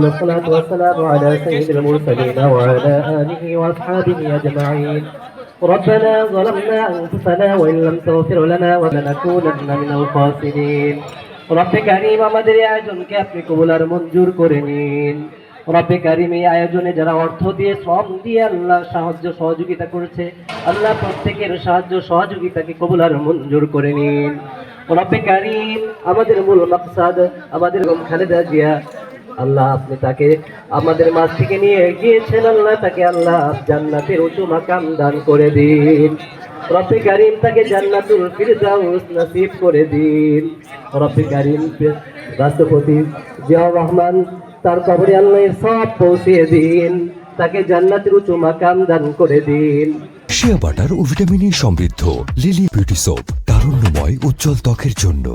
ثم الصلاة والسلام على سيد المرسلين وعلى آله وأصحابه أجمعين. ربنا ظلمنا أنفسنا وإن لم تغفر لنا ولنكونن من الخاسرين. রব্বে কারীম আমাদের এই আয়োজনকে আপনি কবুল আর মঞ্জুর করে নিন। রব্বে কারীম এই আয়োজনে যারা অর্থ দিয়ে শ্রম দিয়ে আল্লাহ সাহায্য সহযোগিতা করেছে, আল্লাহ প্রত্যেকের সাহায্য সহযোগিতাকে কবুল আর মঞ্জুর করে নিন। রব্বে কারীম আমাদের মূল মাকসাদ আমাদের খালেদা জিয়া, আল্লাহ আপনি তাকে আমাদের মাঝ থেকে নিয়ে গিয়েছেন, আল্লাহ তাকে আল্লাহ জান্নাতের উঁচু মাকাম দান করে দিন। রব্বে কারীম তাকে জান্নাতুল ফিরদাউস নসিব করে দিন। রব্বে কারীম রাষ্ট্রপতি জিয়াউর রহমান তার কবরে আল্লাহ সওয়াব পৌঁছে দিন, তাকে জান্নাতের উঁচু মাকাম দান করে দিন। শিয়া বাটার ও ভিটামিনে সমৃদ্ধ লিলি বিউটি সোপ, তারুণ্যময় উজ্জ্বল ত্বকের জন্য।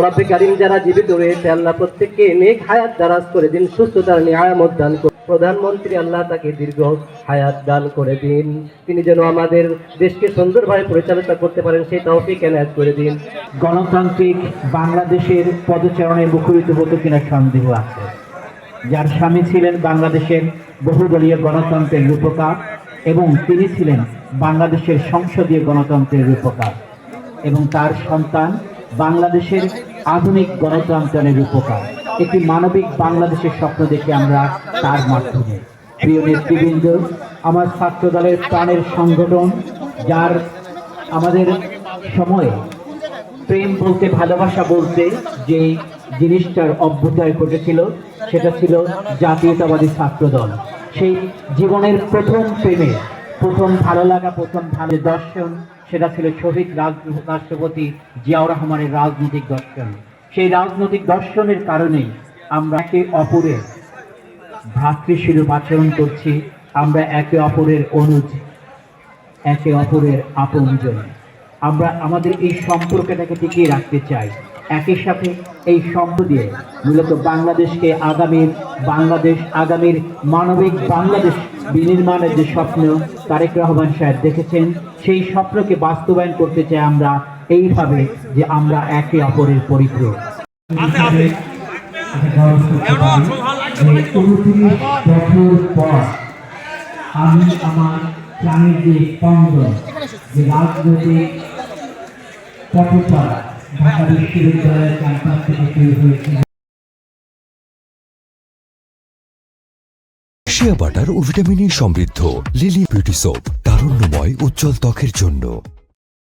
রব্বে কারীম যারা জীবিত রয়েছে আল্লাহ প্রত্যেককে নেক হায়াত দারাজ করে দিন, সুস্থতার নিয়ামত দান করুন। প্রধানমন্ত্রী আল্লাহ তাকে দীর্ঘ হায়াত দান করে দিন, তিনি যেন আমাদের দেশকে সুন্দরভাবে পরিচালনা করতে পারেন সেই তৌফিক এনায়েত করে দিন। গণতান্ত্রিক বাংলাদেশের পদচারণে মুখরিত হতো কিনা সন্দেহ আছে। যার স্বামী ছিলেন বাংলাদেশের বহুদলীয় গণতন্ত্রের রূপকার এবং তিনি ছিলেন বাংলাদেশের সংসদীয় গণতন্ত্রের রূপকার, এবং তার সন্তান বাংলাদেশের আধুনিক গণতন্ত্রের রূপকার। একটি মানবিক বাংলাদেশের স্বপ্ন দেখে আমরা তার মাধ্যমে। প্রিয় নেতৃবৃন্দ, আমার ছাত্র দলের প্রাণের সংগঠন, যার আমাদের সময়ে প্রেম বলতে ভালোবাসা বলতে যে জিনিসটার অভ্যুদয় ঘটেছিল সেটা ছিল জাতীয়তাবাদী ছাত্র দল। সেই জীবনের প্রথম প্রেমে, প্রথম ভালো লাগা, প্রথম ভালো দর্শন সেটা ছিল শহীদ রাষ্ট্রপতি জিয়াউর রহমানের রাজনৈতিক দর্শন। সেই রাজনৈতিক দর্শনের কারণেই আমরা একে অপরের ভ্রাতৃস্বরূপ আচরণ করছি, আমরা একে অপরের অনুজ, একে অপরের আপনজন। আমরা আমাদের এই সম্পর্কটাকে টিকিয়ে রাখতে চাই। একই সাথে এই সম্পর্ক দিয়ে মূলত বাংলাদেশকে আগামীর মানবিক বাংলাদেশ বিনির্মাণের যে স্বপ্ন তারেক রহমান সাহেব দেখেছেন, সেই স্বপ্নকে বাস্তবায়ন করতে চাই আমরা এইভাবে যে আমরা একে অপরের পরিপূরক। ৩৯ বছর পর আমি আমার প্রাণের যে স্পন্দন, যে রাজনৈতিক পথচলা ঢাকা বিশ্ববিদ্যালয়ের ক্যাম্পাস থেকে শুরু হয়েছে। শিয়া বাটার ও ভিটামিনে সমৃদ্ধ লিলি বিউটি সোপ, তারুণ্যময় উজ্জ্বল ত্বকের জন্য।